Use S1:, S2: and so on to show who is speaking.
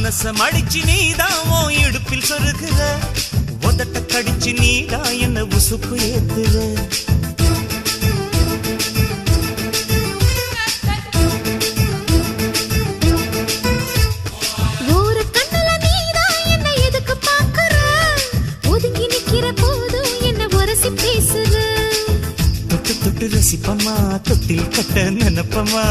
S1: மனச மடிச்சு நீதான் உன் இடுப்பில் சொருகிற உதட்ட கடிச்சு நீதான் என்ன உசுப்பு ஏத்துற
S2: ஒரு கண்ணுல நீதான் என்ன எதுக்கு பாக்குற ஒதுங்கி நிக்கிற போதும் என்ன உரசி பேசுற
S1: தொட்டு தொட்டு ரசிப்பமா தொட்டில் கட்ட நினைப்பமா